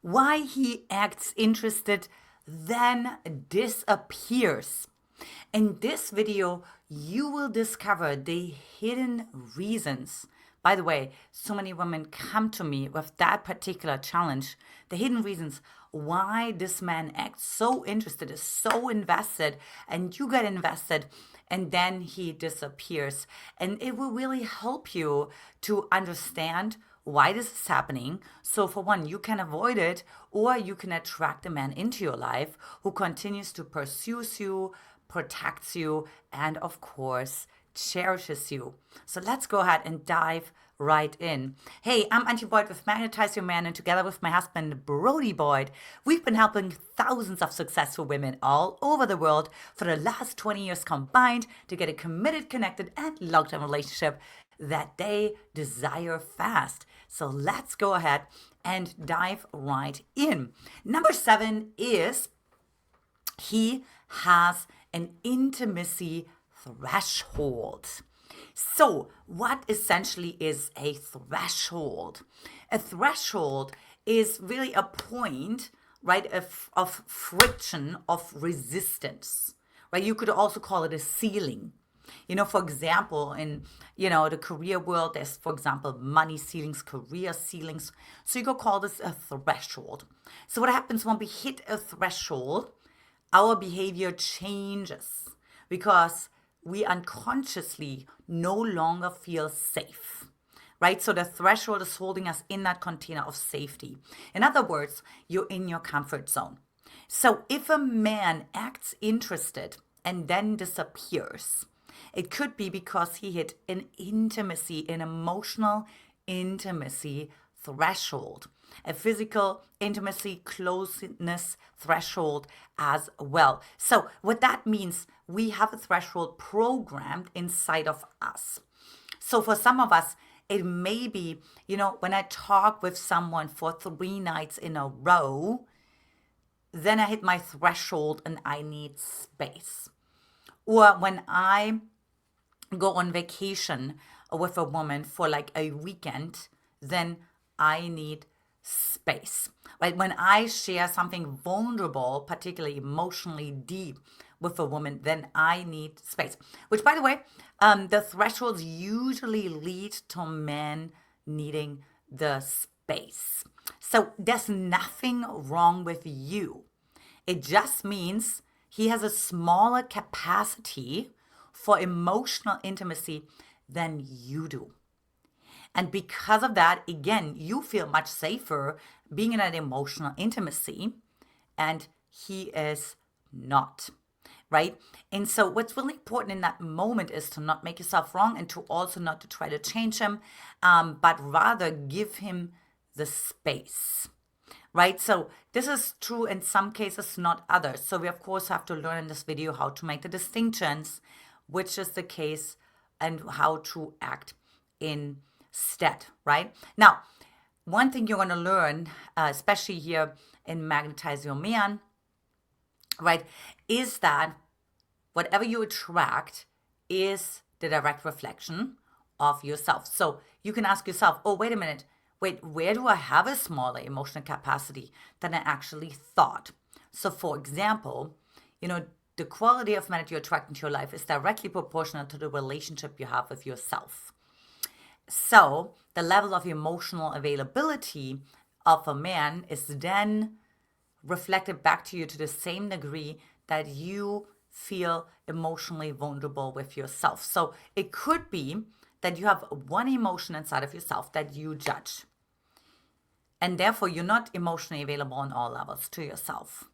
why he acts interested, then disappears. In this video, you will discover the hidden reasons. By the way, so many women come to me with that particular challenge. The hidden reasons why this man acts so interested, is so invested, and you get invested, and then he disappears. And it will really help you to understand why this is happening. So for one, you can avoid it, or you can attract a man into your life who continues to pursue you, protects you, and of course, cherishes you. So let's go ahead and dive right in. Hey, I'm Antia Boyd with Magnetize Your Man, and together with my husband, Brody Boyd, we've been helping thousands of successful women all over the world for the last 20 years combined to get a committed, connected, and long-term relationship that they desire fast. So let's go ahead and dive right in. Number 7 is he has an intimacy threshold. So, what essentially is a threshold? A threshold is really a point, right, of friction, of resistance, right? You could also call it a ceiling. For example, in, the career world, there's, for example, money ceilings, career ceilings. So you could call this a threshold. So what happens when we hit a threshold? Our behavior changes because we unconsciously no longer feel safe, right? So the threshold is holding us in that container of safety. In other words, you're in your comfort zone. So if a man acts interested and then disappears, it could be because he hit an emotional intimacy threshold, a physical intimacy, closeness threshold as well. So what that means, we have a threshold programmed inside of us. So for some of us, it may be, when I talk with someone for 3 nights in a row, then I hit my threshold and I need space. Or when I go on vacation with a woman for like a weekend, then I need space, right? When I share something vulnerable, particularly emotionally deep with a woman, then I need space. Which, by the way, the thresholds usually lead to men needing the space. So there's nothing wrong with you. It just means he has a smaller capacity for emotional intimacy than you do. And because of that, again, you feel much safer being in an emotional intimacy, and he is not, right? And so what's really important in that moment is to not make yourself wrong, and to also not to try to change him, but rather give him the space, right? So this is true in some cases, not others. So we, of course, have to learn in this video how to make the distinctions, which is the case, and how to act instead, right? Now, one thing you're going to learn, especially here in Magnetize Your Man, right, is that whatever you attract is the direct reflection of yourself. So you can ask yourself, oh, wait a minute, where do I have a smaller emotional capacity than I actually thought? So for example, the quality of man that you attract into your life is directly proportional to the relationship you have with yourself. So the level of emotional availability of a man is then reflected back to you to the same degree that you feel emotionally vulnerable with yourself. So it could be that you have one emotion inside of yourself that you judge, and therefore you're not emotionally available on all levels to yourself.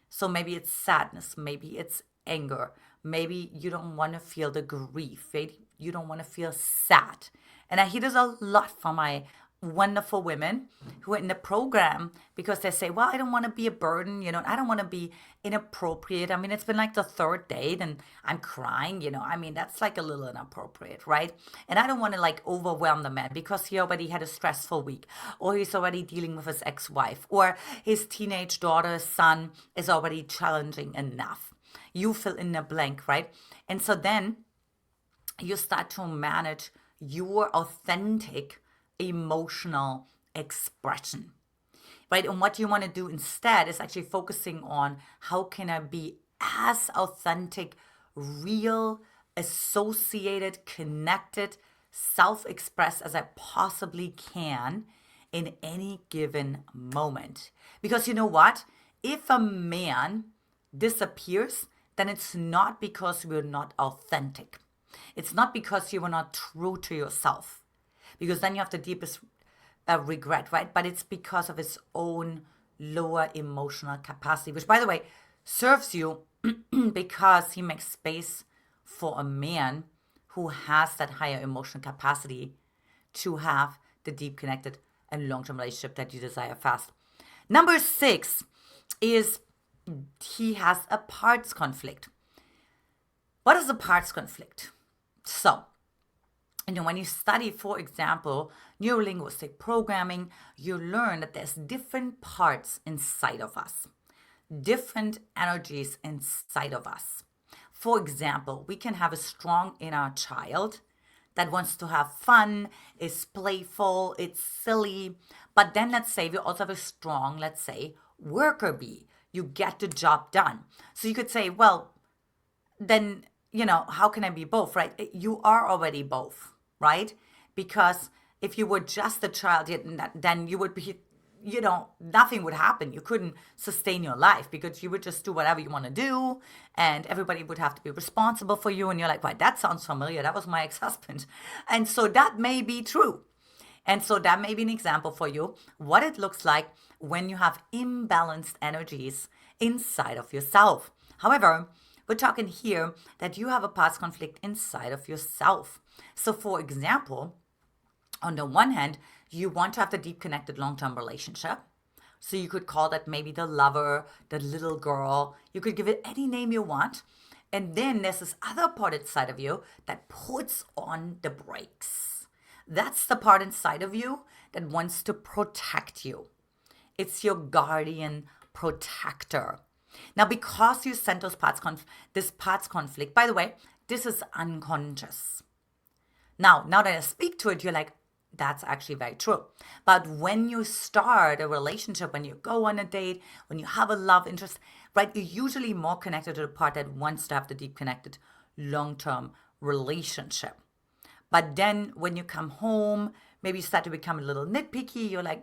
So maybe it's sadness, maybe it's anger, maybe you don't want to feel the grief, maybe you don't want to feel sad. And I hear this a lot from my wonderful women who are in the program, because they say, well, I don't want to be a burden, I don't want to be inappropriate. I mean, it's been like the 3rd date and I'm crying, that's like a little inappropriate, right? And I don't want to like overwhelm the man because he already had a stressful week, or he's already dealing with his ex-wife, or his teenage daughter, son is already challenging enough. You fill in the blank, right? And so then you start to manage your authentic emotional expression. right? And what you want to do instead is actually focusing on how can I be as authentic, real, associated, connected, self-expressed as I possibly can in any given moment. Because you know what? If a man disappears, then it's not because we're not authentic. It's not because you were not true to yourself, because then you have the deepest regret, right? But it's because of his own lower emotional capacity, which, by the way, serves you because he makes space for a man who has that higher emotional capacity to have the deep, connected, and long-term relationship that you desire fast. Number 6 is he has a parts conflict. What is a parts conflict? So, when you study, for example, neurolinguistic programming, you learn that there's different parts inside of us, different energies inside of us. For example, we can have a strong inner child that wants to have fun, is playful, it's silly. But then let's say we also have a strong, let's say, worker bee. You get the job done. So you could say, well, then, how can I be both, right? You are already both, right? Because if you were just a child, then you would be, nothing would happen. You couldn't sustain your life because you would just do whatever you want to do and everybody would have to be responsible for you. And you're like, right, that sounds familiar. That was my ex-husband. And so that may be true. And so that may be an example for you, what it looks like when you have imbalanced energies inside of yourself. However, we're talking here that you have a past conflict inside of yourself. So for example, on the one hand, you want to have the deep connected long-term relationship. So you could call that maybe the lover, the little girl. You could give it any name you want. And then there's this other part inside of you that puts on the brakes. That's the part inside of you that wants to protect you. It's your guardian protector. Now, because you sent this parts conflict, by the way, this is unconscious. Now that I speak to it, you're like, that's actually very true. But when you start a relationship, when you go on a date, when you have a love interest, right, you're usually more connected to the part that wants to have the deep connected long-term relationship. But then when you come home, maybe you start to become a little nitpicky. You're like,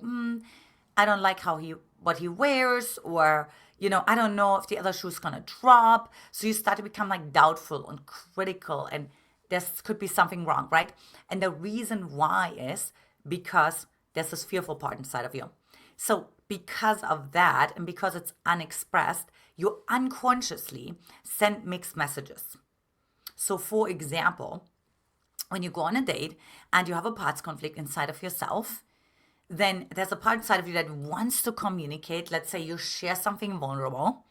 I don't like what he wears, or, I don't know if the other shoe's going to drop. So you start to become like doubtful and critical, and there could be something wrong, right? And the reason why is because there's this fearful part inside of you. So because of that, and because it's unexpressed, you unconsciously send mixed messages. So for example, when you go on a date and you have a parts conflict inside of yourself, then there's a part inside of you that wants to communicate. Let's say you share something vulnerable,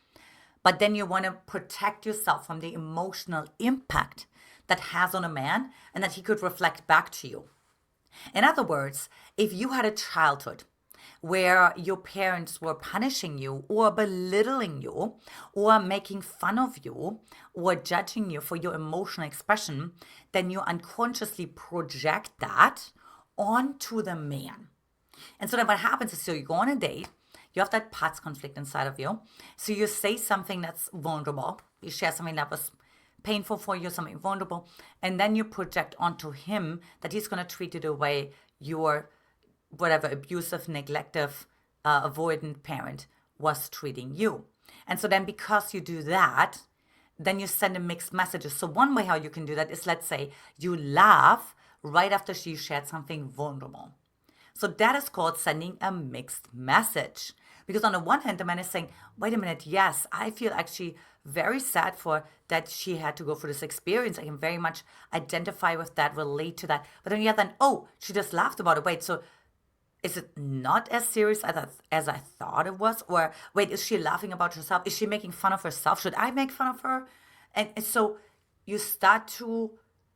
but then you want to protect yourself from the emotional impact that has on a man and that he could reflect back to you. In other words, if you had a childhood where your parents were punishing you or belittling you or making fun of you or judging you for your emotional expression, then you unconsciously project that onto the man. And so then what happens is, so you go on a date, you have that parts conflict inside of you. So you say something that's vulnerable, you share something that was painful for you, something vulnerable, and then you project onto him that he's going to treat you the way your whatever abusive, neglective, avoidant parent was treating you. And so then because you do that, then you send a mixed messages. So one way how you can do that is, let's say you laugh right after she shared something vulnerable. So that is called sending a mixed message. Because on the one hand, the man is saying, wait a minute, yes, I feel actually very sad for that she had to go through this experience. I can very much identify with that, relate to that. But then you have then, oh, she just laughed about it. Wait, so is it not as serious as I thought it was? Or wait, is she laughing about herself? Is she making fun of herself? Should I make fun of her? And so you start to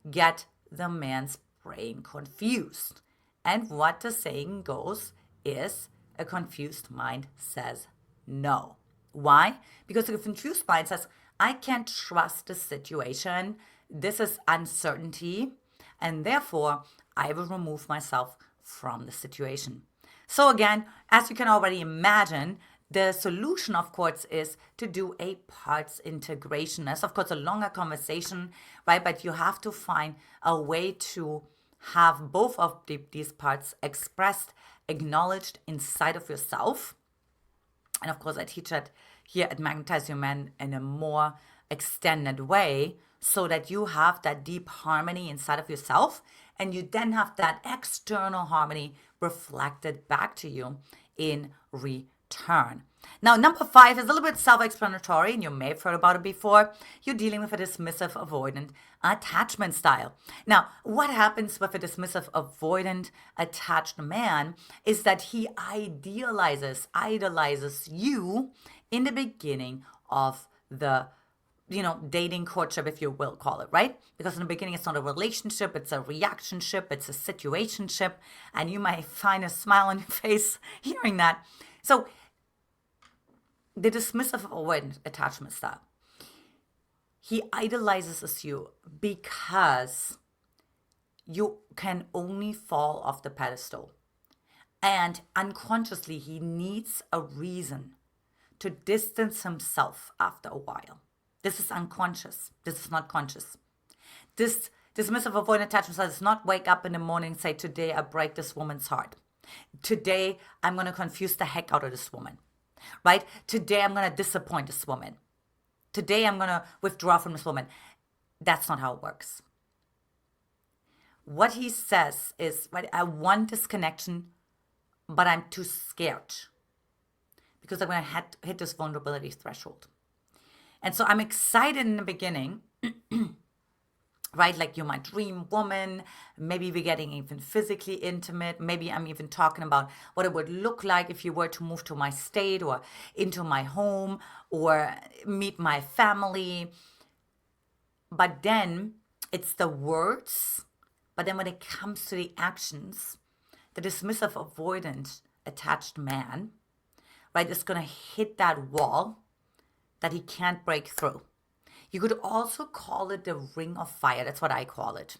get the man's brain confused. And what the saying goes is, a confused mind says no. Why? Because a confused mind says, I can't trust the situation. This is uncertainty. And therefore, I will remove myself from the situation. So again, as you can already imagine, the solution, of course, is to do a parts integration. That's, of course, a longer conversation, right? But you have to find a way to have both of these parts expressed, acknowledged inside of yourself. And of course, I teach that here at Magnetize Your Man in a more extended way so that you have that deep harmony inside of yourself and you then have that external harmony reflected back to you in return. Now, number 5 is a little bit self-explanatory, and you may have heard about it before. You're dealing with a dismissive avoidant attachment style. Now, what happens with a dismissive avoidant attached man is that he idolizes you in the beginning of the dating courtship, if you will call it, right? Because in the beginning, it's not a relationship, it's a reactionship, it's a situationship, and you might find a smile on your face hearing that. So the dismissive avoidant attachment style, he idolizes you because you can only fall off the pedestal. And unconsciously, he needs a reason to distance himself after a while. This is unconscious. This is not conscious. This dismissive avoidant attachment style does not wake up in the morning and say, today I break this woman's heart. Today I'm going to confuse the heck out of this woman, right? Today I'm going to disappoint this woman. Today I'm going to withdraw from this woman. That's not how it works. What he says is, right, I want this connection, but I'm too scared because I'm going to hit this vulnerability threshold. And so I'm excited in the beginning, right? Like you're my dream woman. Maybe we're getting even physically intimate. Maybe I'm even talking about what it would look like if you were to move to my state or into my home or meet my family. But then it's the words. But then when it comes to the actions, the dismissive avoidant attached man, right, is going to hit that wall that he can't break through. You could also call it the ring of fire. That's what I call it.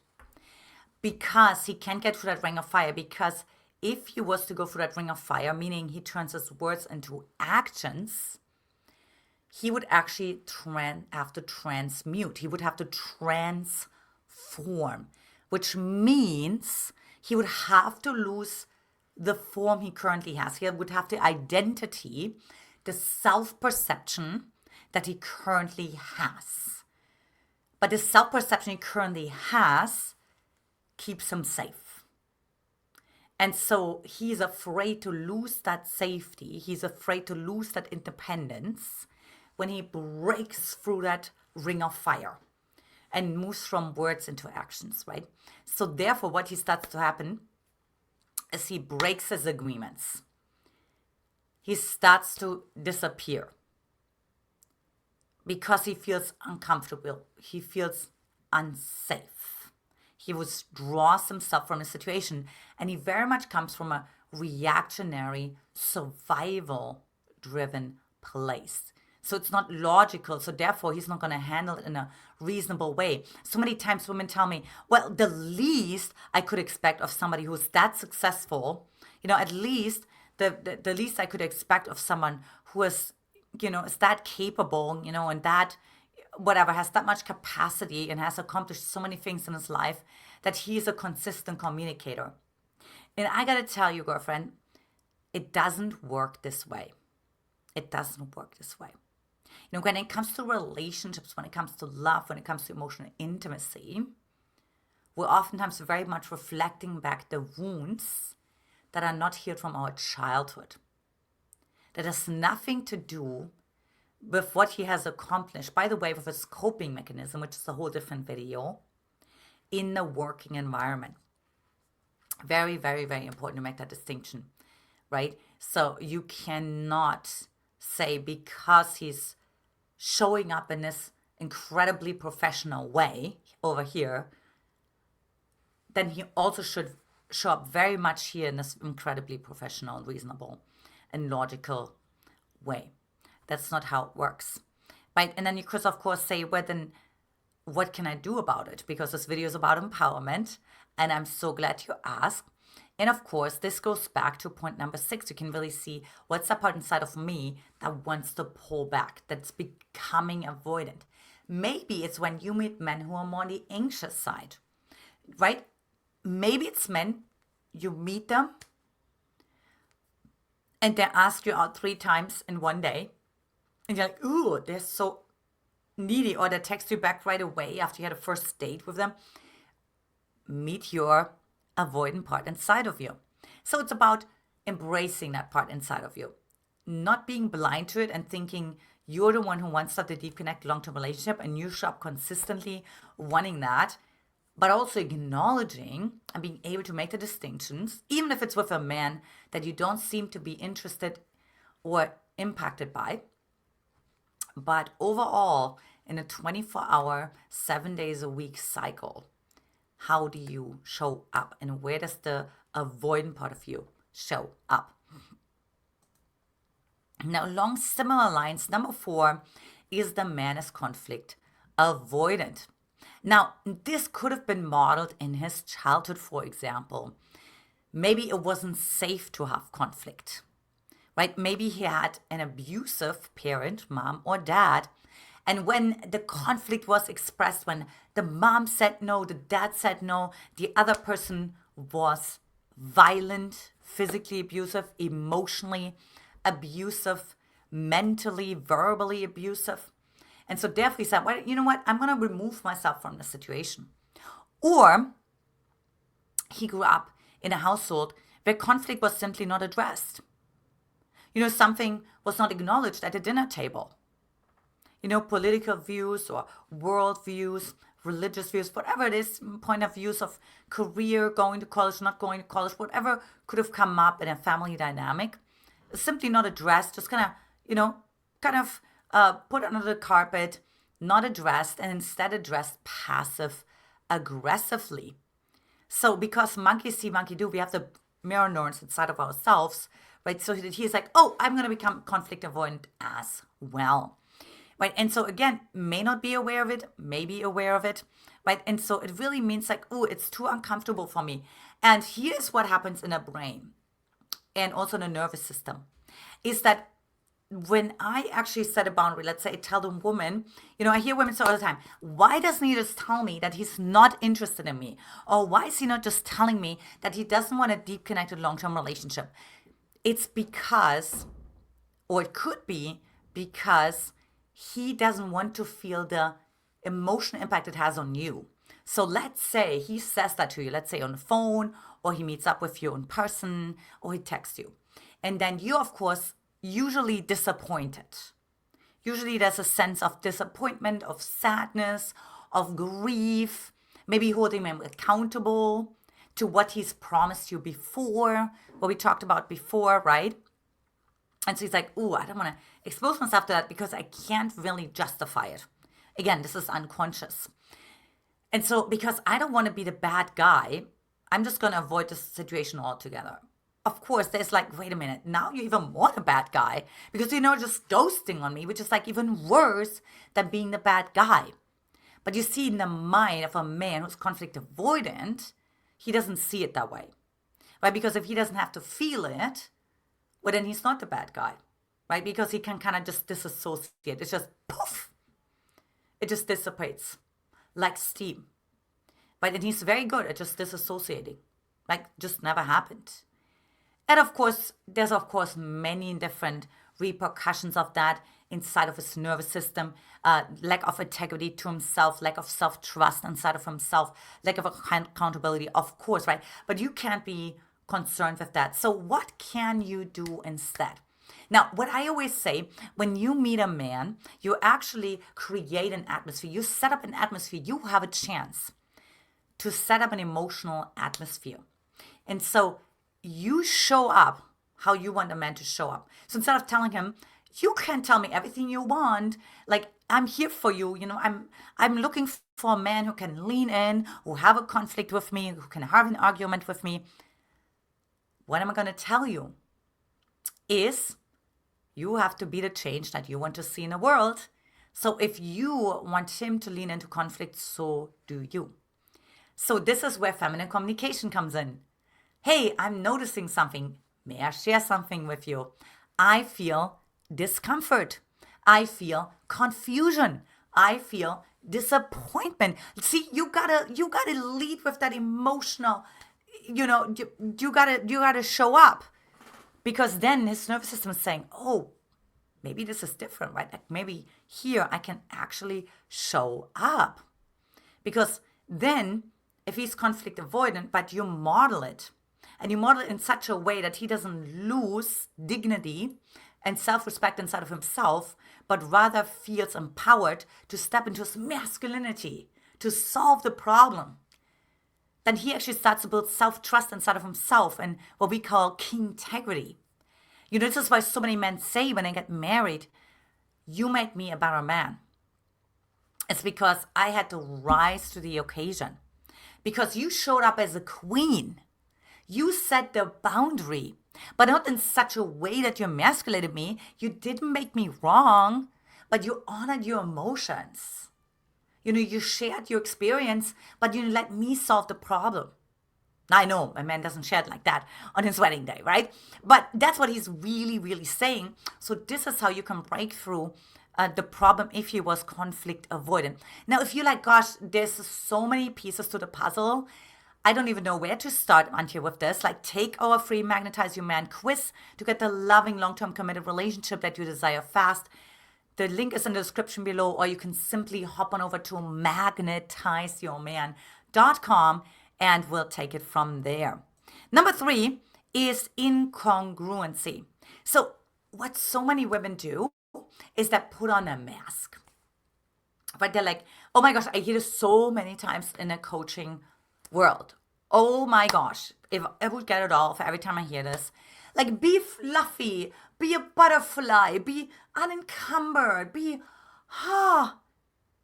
Because he can't get through that ring of fire. Because if he was to go through that ring of fire, meaning he turns his words into actions, he would actually have to transmute. He would have to transform, which means he would have to lose the form he currently has. He would have the identity, the self-perception that he currently has. But the self-perception he currently has keeps him safe. And so he's afraid to lose that safety. He's afraid to lose that independence when he breaks through that ring of fire and moves from words into actions, right? So therefore, what he starts to happen is he breaks his agreements. He starts to disappear because he feels uncomfortable. He feels unsafe. He withdraws himself from the situation, and he very much comes from a reactionary, survival-driven place. So it's not logical. So therefore, he's not going to handle it in a reasonable way. So many times women tell me, well, the least I could expect of somebody who's that successful, at least the least I could expect of someone who is, is that capable, and that, whatever, has that much capacity and has accomplished so many things in his life that he's a consistent communicator. And I got to tell you, girlfriend, it doesn't work this way. It doesn't work this way. When it comes to relationships, when it comes to love, when it comes to emotional intimacy, we're oftentimes very much reflecting back the wounds that are not healed from our childhood. That has nothing to do with what he has accomplished, by the way, with his coping mechanism, which is a whole different video, in the working environment. Very, very, very important to make that distinction, right? So you cannot say because he's showing up in this incredibly professional way over here, then he also should show up very much here in this incredibly professional, reasonable, and logical way. That's not how it works, right? And then you could, of course, say, well, then what can I do about it? Because this video is about empowerment, and I'm so glad you asked. And of course, this goes back to point number 6. You can really see what's that part inside of me that wants to pull back, that's becoming avoidant. Maybe it's when you meet men who are more on the anxious side, right? Maybe it's men, you meet them and they ask you out 3 times in one day. And you're like, ooh, they're so needy. Or they text you back right away after you had a first date with them. Meet your avoidant part inside of you. So it's about embracing that part inside of you. Not being blind to it and thinking you're the one who wants to have the deep connect long-term relationship and you show up consistently wanting that. But also acknowledging and being able to make the distinctions, even if it's with a man that you don't seem to be interested or impacted by. But overall, in a 24-hour, 7 days a week cycle, how do you show up? And where does the avoidant part of you show up? Now, along similar lines, number 4 is the man is conflict avoidant. Now, this could have been modeled in his childhood, for example. Maybe it wasn't safe to have conflict, right? Maybe he had an abusive parent, mom or dad. And when the conflict was expressed, when the mom said no, the dad said no, the other person was violent, physically abusive, emotionally abusive, mentally, verbally abusive. And so therefore he said, well, you know what? I'm going to remove myself from the situation. Or he grew up in a household where conflict was simply not addressed. Something was not acknowledged at the dinner table. Political views or world views, religious views, whatever it is, point of views of career, going to college, not going to college, whatever could have come up in a family dynamic, simply not addressed, just kind of, put under the carpet, not addressed, and instead addressed passive aggressively. So because monkey see, monkey do, we have the mirror neurons inside of ourselves, right? So he's like, oh, I'm going to become conflict avoidant as well, right? And so again, may not be aware of it, may be aware of it, right? And so it really means like, oh, it's too uncomfortable for me. And here's what happens in the brain and also in the nervous system, is that when I actually set a boundary, let's say I tell the woman, I hear women say all the time, why doesn't he just tell me that he's not interested in me? Or why is he not just telling me that he doesn't want a deep connected long-term relationship? It's because, or it could be because he doesn't want to feel the emotional impact it has on you. So let's say he says that to you, let's say on the phone, or he meets up with you in person, or he texts you. And then you, of course, usually disappointed. Usually there's a sense of disappointment, of sadness, of grief, maybe holding him accountable to what he's promised you before, what we talked about before, right? And so he's like, ooh, I don't want to expose myself to that because I can't really justify it. Again, this is unconscious. And so because I don't want to be the bad guy, I'm just going to avoid this situation altogether. Of course, there's like, wait a minute, now you're even more the bad guy because just ghosting on me, which is like even worse than being the bad guy. But you see, in the mind of a man who's conflict avoidant, he doesn't see it that way, right? Because if he doesn't have to feel it, well, then he's not the bad guy, right? Because he can kind of just disassociate. It's just poof. It just dissipates like steam, right? And he's very good at just disassociating, like just never happened. And of course, there's many different repercussions of that inside of his nervous system, lack of integrity to himself, lack of self-trust inside of himself, lack of accountability, of course, right? But you can't be concerned with that. So what can you do instead? Now, what I always say, when you meet a man, you actually create an atmosphere. You set up an atmosphere. You have a chance to set up an emotional atmosphere. And so you show up how you want a man to show up. So instead of telling him, you can tell me everything you want, like I'm here for you, I'm looking for a man who can lean in, who have a conflict with me, who can have an argument with me. What am I going to tell you is you have to be the change that you want to see in the world. So if you want him to lean into conflict, so do you. So this is where feminine communication comes in. Hey, I'm noticing something. May I share something with you? I feel discomfort. I feel confusion. I feel disappointment. See, you gotta lead with that emotional, you gotta show up, because then his nervous system is saying, oh, maybe this is different, right? Like maybe here I can actually show up. Because then, if he's conflict avoidant, but you model it, and you model it in such a way that he doesn't lose dignity and self respect inside of himself, but rather feels empowered to step into his masculinity to solve the problem, then he actually starts to build self trust inside of himself and what we call key integrity. This is why so many men say when they get married, you made me a better man. It's because I had to rise to the occasion. Because you showed up as a queen. You set the boundary, but not in such a way that you emasculated me. You didn't make me wrong, but you honored your emotions. You shared your experience, but you let me solve the problem. I know a man doesn't share it like that on his wedding day, right? But that's what he's really, really saying. So this is how you can break through the problem if he was conflict avoidant. Now, if you're like, gosh, there's so many pieces to the puzzle, I don't even know where to start, Antia, with this. Like, take our free Magnetize Your Man quiz to get the loving, long-term committed relationship that you desire fast. The link is in the description below, or you can simply hop on over to magnetizeyourman.com and we'll take it from there. Number 3 is incongruency. So what so many women do is that put on a mask. Right? They're like, oh my gosh, I hear this so many times in a coaching world. Oh my gosh, if I would get it all for every time I hear this. Like, be fluffy, be a butterfly, be unencumbered, be,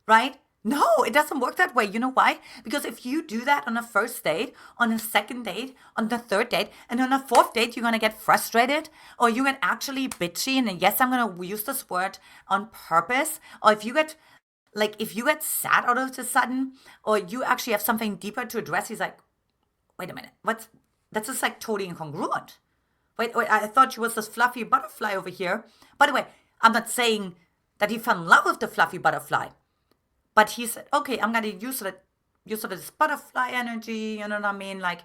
right? No, it doesn't work that way. You know why? Because if you do that on a first date, on a second date, on the third date, and on a fourth date, you're going to get frustrated, or you get actually bitchy. And yes, I'm going to use this word on purpose. Or if you get sad all of a sudden, or you actually have something deeper to address, he's like, wait a minute, that's just like totally incongruent. Wait, I thought you was this fluffy butterfly over here. By the way, I'm not saying that he fell in love with the fluffy butterfly. But he said, okay, I'm going to use this butterfly energy, you know what I mean? Like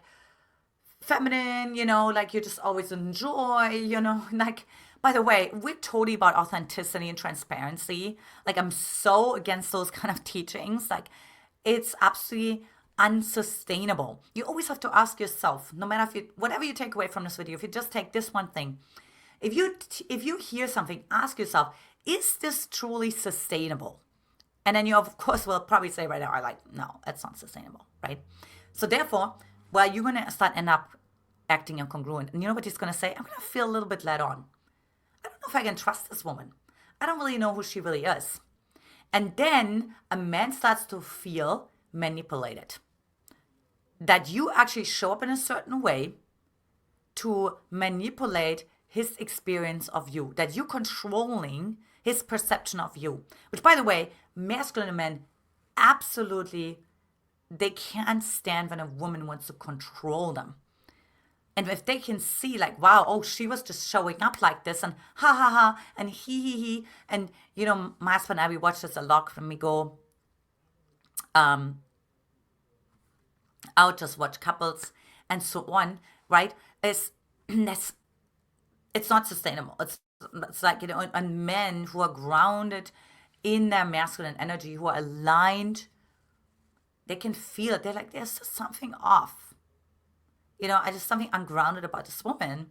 feminine, like you just always enjoy, like, by the way, we're totally about authenticity and transparency. Like, I'm so against those kind of teachings. Like, it's absolutely unsustainable. You always have to ask yourself, no matter whatever you take away from this video, if you just take this one thing, if you hear something, ask yourself, is this truly sustainable? And then you, of course, will probably say right now, like, no, that's not sustainable, right? So therefore, you're going to end up acting incongruent. And you know what he's going to say? I'm going to feel a little bit led on. I don't know if I can trust this woman. I don't really know who she really is. And then a man starts to feel manipulated. That you actually show up in a certain way to manipulate his experience of you. That you're controlling his perception of you. Which, by the way, masculine men absolutely, they can't stand when a woman wants to control them. And if they can see, like, wow, oh, she was just showing up like this, and ha ha ha, and he, and my husband and I, we watch this a lot when we go out, just watch couples and so on, right? It's not sustainable. It's like, and men who are grounded in their masculine energy, who are aligned, they can feel it. They're like, there's just something off. I just something ungrounded about this woman.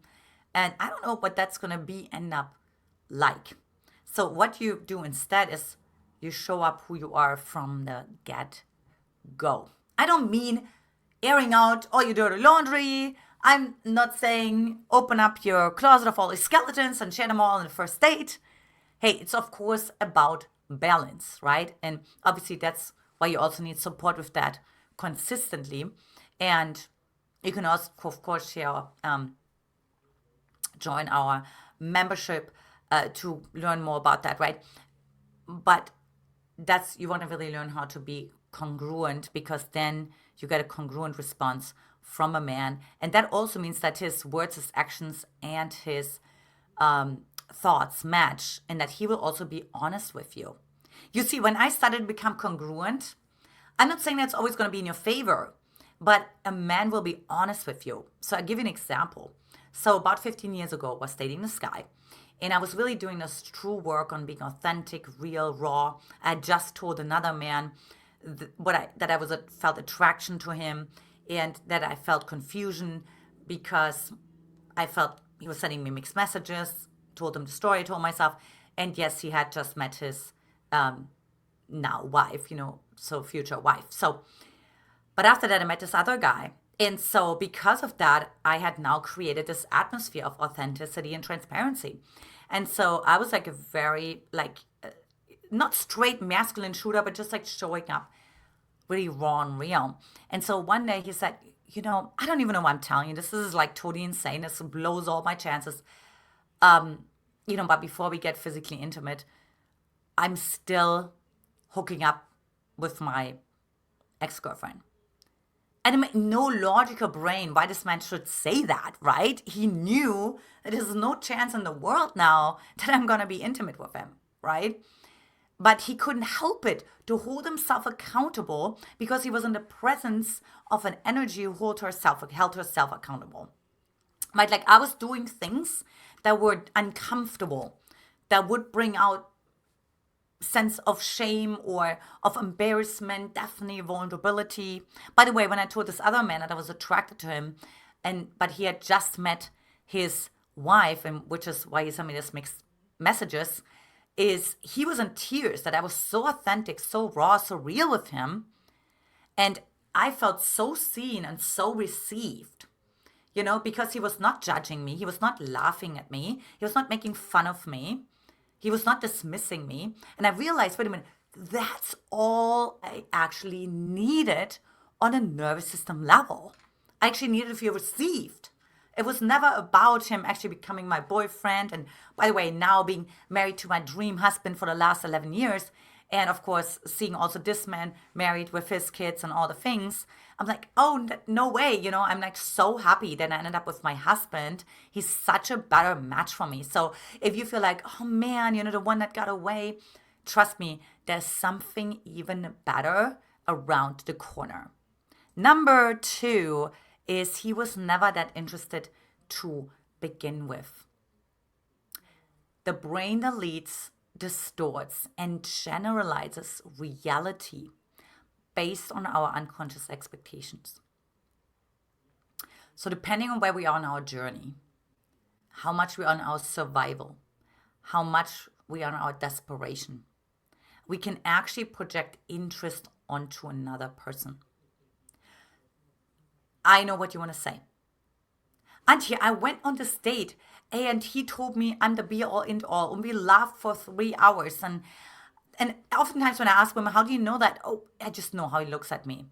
And I don't know what that's going to end up like. So what you do instead is you show up who you are from the get-go. I don't mean airing out all your dirty laundry. I'm not saying open up your closet of all these skeletons and share them all on the first date. Hey, it's of course about balance, right? And obviously that's why you also need support with that consistently. And you can also, of course, join our membership to learn more about that, right? But you want to really learn how to be congruent, because then you get a congruent response from a man. And that also means that his words, his actions, and his thoughts match, and that he will also be honest with you. You see, when I started to become congruent, I'm not saying that's always going to be in your favor, but a man will be honest with you. So I'll give you an example. So about 15 years ago, I was dating this guy, and I was really doing this true work on being authentic, real, raw. I just told another man that I felt attraction to him, and that I felt confusion because I felt he was sending me mixed messages. Told him the story, told myself, and yes, he had just met his now wife, so future wife. So, but after that, I met this other guy. And so because of that, I had now created this atmosphere of authenticity and transparency. And so I was like a very, not straight masculine shooter, but just like showing up really raw and real. And so one day he said, I don't even know what I'm telling you. This is like totally insane. This blows all my chances. But before we get physically intimate, I'm still hooking up with my ex-girlfriend. And it made no logical brain why this man should say that, right? He knew that there's no chance in the world now that I'm going to be intimate with him, right? But he couldn't help it to hold himself accountable because he was in the presence of an energy who held herself accountable. Right? Like I was doing things that were uncomfortable, that would bring out sense of shame or of embarrassment, definitely vulnerability. By the way, when I told this other man that I was attracted to him, but he had just met his wife, and which is why he sent me this mixed messages, is he was in tears that I was so authentic, so raw, so real with him. And I felt so seen and so received, because he was not judging me. He was not laughing at me. He was not making fun of me. He was not dismissing me. And I realized, wait a minute, that's all I actually needed on a nervous system level. I actually needed to feel received. It was never about him actually becoming my boyfriend. And by the way, now being married to my dream husband for the last 11 years. And of course, seeing also this man married with his kids and all the things. I'm like, oh, no way. I'm like so happy that I ended up with my husband. He's such a better match for me. So if you feel like, oh man, the one that got away, trust me, there's something even better around the corner. Number 2 is he was never that interested to begin with. The brain deletes, distorts, and generalizes reality based on our unconscious expectations. So depending on where we are on our journey, how much we are on our survival, how much we are on our desperation, we can actually project interest onto another person. I know what you want to say. Antia, I went on this date and he told me I'm the be all end all, and we laughed for 3 hours. And oftentimes when I ask women, how do you know that? Oh, I just know how he looks at me.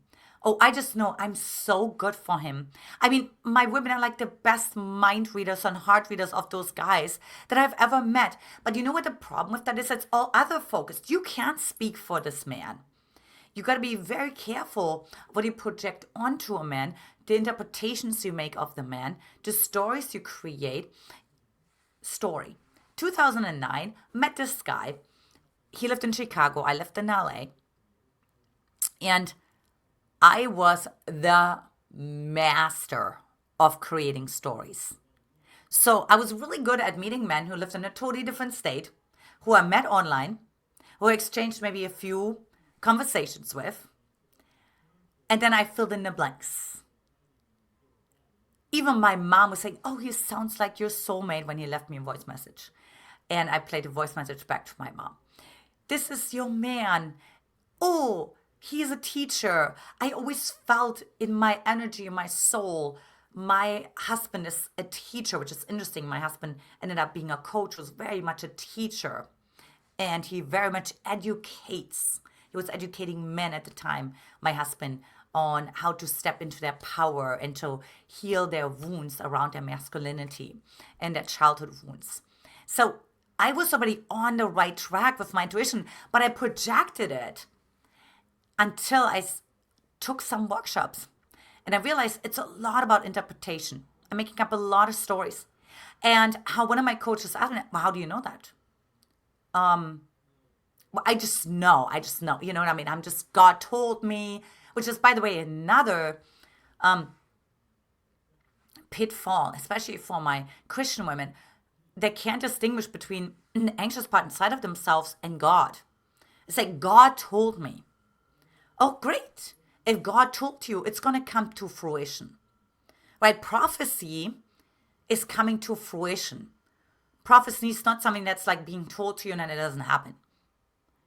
Oh, I just know I'm so good for him. I mean, my women are like the best mind readers and heart readers of those guys that I've ever met. But you know what the problem with that is? It's all other focused. You can't speak for this man. You got to be very careful what you project onto a man, the interpretations you make of the man, the stories you create. Story. 2009, met this guy. He lived in Chicago. I lived in LA. And I was the master of creating stories. So I was really good at meeting men who lived in a totally different state, who I met online, who I exchanged maybe a few conversations with, and then I filled in the blanks. Even my mom was saying, oh, he sounds like your soulmate when he left me a voice message. And I played a voice message back to my mom. This is your man. Oh, he's a teacher. I always felt in my energy, in my soul, my husband is a teacher, which is interesting. My husband ended up being a coach, was very much a teacher. And he very much educates. He was educating men at the time, my husband, on how to step into their power and to heal their wounds around their masculinity and their childhood wounds. So I was already on the right track with my intuition, but I projected it until I took some workshops. And I realized it's a lot about interpretation. I'm making up a lot of stories. And how one of my coaches asked me, well, how do you know that? Well, I just know. You know what I mean? God told me, which is, by the way, another pitfall, especially for my Christian women. They can't distinguish between an anxious part inside of themselves and God. It's like, God told me. Oh, great. If God told you, it's going to come to fruition. Right? Prophecy is coming to fruition. Prophecy is not something that's like being told to you and then it doesn't happen.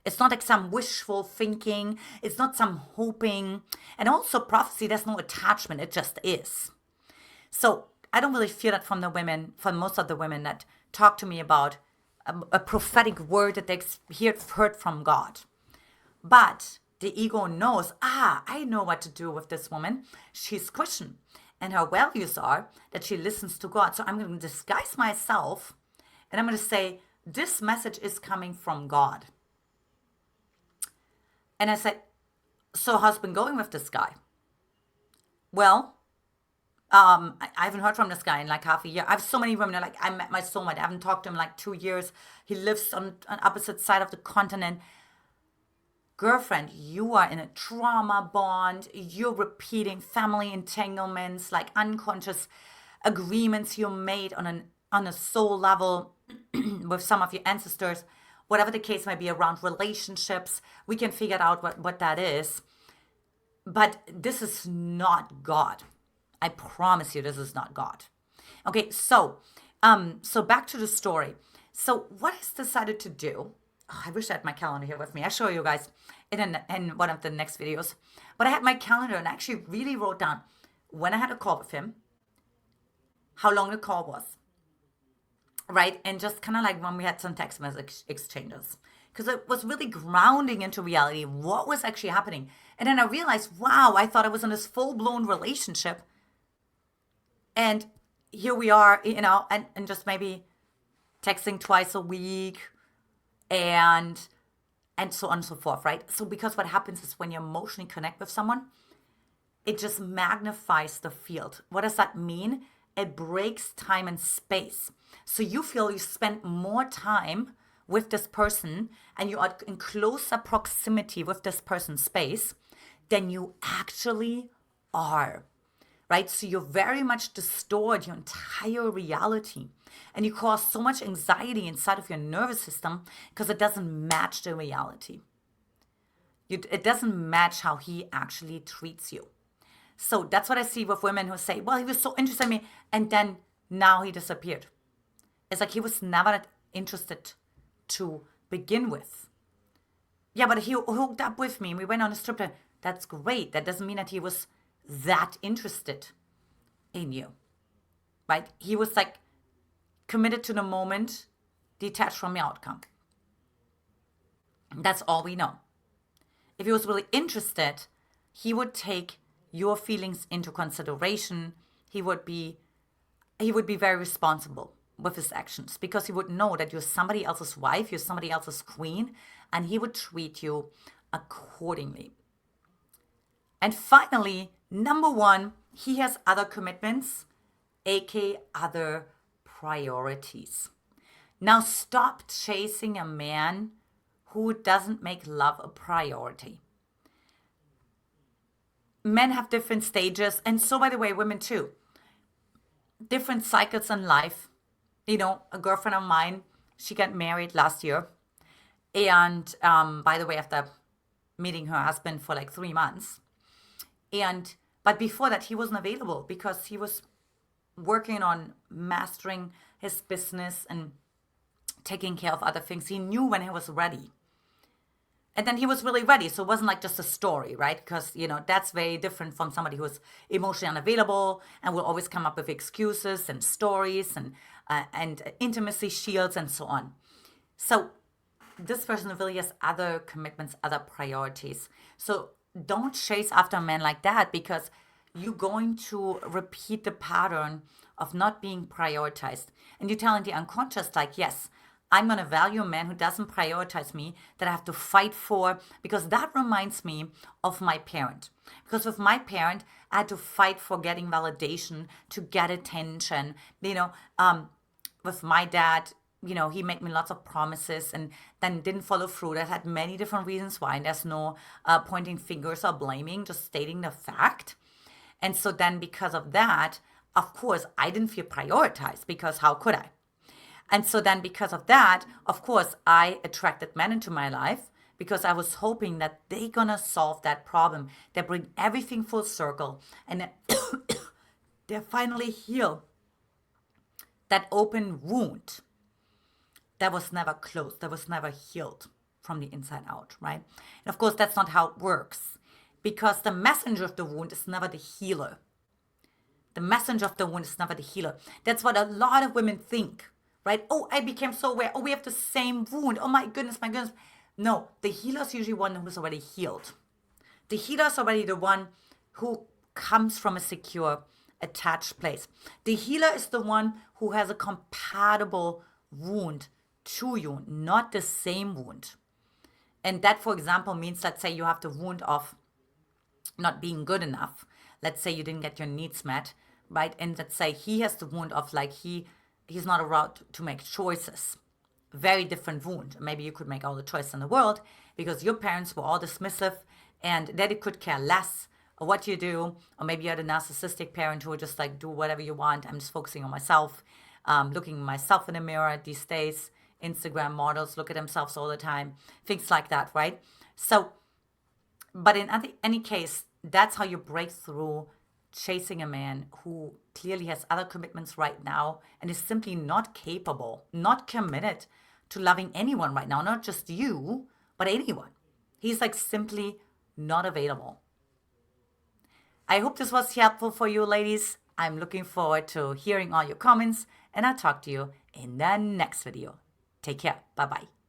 It's not like some wishful thinking. It's not some hoping. And also prophecy, there's no attachment. It just is. So I don't really feel that from most of the women that talk to me about a prophetic word that they heard from God. But the ego knows, I know what to do with this woman. She's Christian. And her values are that she listens to God. So I'm going to disguise myself and I'm going to say, this message is coming from God. And I said, so how's it been going with this guy? Well, I haven't heard from this guy in like half a year. I have so many women that are like, I met my soulmate. I haven't talked to him in like 2 years. He lives on opposite side of the continent. Girlfriend, you are in a trauma bond. You're repeating family entanglements, like unconscious agreements you made on a soul level with some of your ancestors. Whatever the case might be around relationships, we can figure out what that is. But this is not God. I promise you, this is not God. Okay, so back to the story. So what he's decided to do, I wish I had my calendar here with me. I'll show you guys in one of the next videos. But I had my calendar and I actually really wrote down when I had a call with him, how long the call was, right? And just kind of like when we had some text message exchanges. Because it was really grounding into reality, what was actually happening. And then I realized, wow, I thought I was in this full-blown relationship. And here we are, you know, and just maybe texting twice a week and so on and so forth, right? So because what happens is when you emotionally connect with someone, it just magnifies the field. What does that mean? It breaks time and space. So you feel you spend more time with this person and you are in closer proximity with this person's space than you actually are. Right? So you very much distort your entire reality. And you cause so much anxiety inside of your nervous system because it doesn't match the reality. It doesn't match how he actually treats you. So that's what I see with women who say, well, he was so interested in me, and then now he disappeared. It's like he was never interested to begin with. Yeah, but he hooked up with me and we went on a trip. That's great. That doesn't mean that he was that interested in you, right? He was like committed to the moment, detached from the outcome. That's all we know. If he was really interested, he would take your feelings into consideration. He would be very responsible with his actions because he would know that you're somebody else's wife, you're somebody else's queen, and he would treat you accordingly. And finally, number one, he has other commitments, aka other priorities. Now stop chasing a man who doesn't make love a priority. Men have different stages, and so by the way, women too. Different cycles in life. You know, a girlfriend of mine, she got married last year. And by the way, after meeting her husband for like 3 months. But before that, he wasn't available because he was working on mastering his business and taking care of other things. He knew when he was ready. And then he was really ready. So it wasn't like just a story, right? Because, you know, that's very different from somebody who is emotionally unavailable and will always come up with excuses and stories and intimacy shields and so on. So this person really has other commitments, other priorities. So don't chase after a man like that because you're going to repeat the pattern of not being prioritized. And you're telling the unconscious, like, yes, I'm going to value a man who doesn't prioritize me, that I have to fight for, because that reminds me of my parent. Because with my parent, I had to fight for getting validation, to get attention. With my dad, he made me lots of promises and then didn't follow through. That had many different reasons why. And there's no pointing fingers or blaming, just stating the fact. And so then because of that, of course, I didn't feel prioritized, because how could I? And so then because of that, of course, I attracted men into my life because I was hoping that they're going to solve that problem. They bring everything full circle and then they finally heal that open wound that was never closed, that was never healed from the inside out, right? And of course, that's not how it works, because the messenger of the wound is never the healer. The messenger of the wound is never the healer. That's what a lot of women think. Right? Oh, I became so aware. Oh, we have the same wound. Oh, my goodness, my goodness. No, the healer is usually one who's already healed. The healer is already the one who comes from a secure, attached place. The healer is the one who has a compatible wound to you, not the same wound. And that, for example, means, let's say you have the wound of not being good enough. Let's say you didn't get your needs met, right? And let's say he has the wound of like he's not allowed to make choices. Very different wound. Maybe you could make all the choices in the world because your parents were all dismissive and daddy could care less of what you do. Or maybe you're the narcissistic parent who would just like do whatever you want. I'm just focusing on myself, looking at myself in the mirror these days. Instagram models look at themselves all the time. Things like that, right? So, but in any case, that's how you break through chasing a man who clearly has other commitments right now and is simply not capable, not committed to loving anyone right now, not just you, but anyone. He's like simply not available. I hope this was helpful for you, ladies. I'm looking forward to hearing all your comments, and I'll talk to you in the next video. Take care. Bye-bye.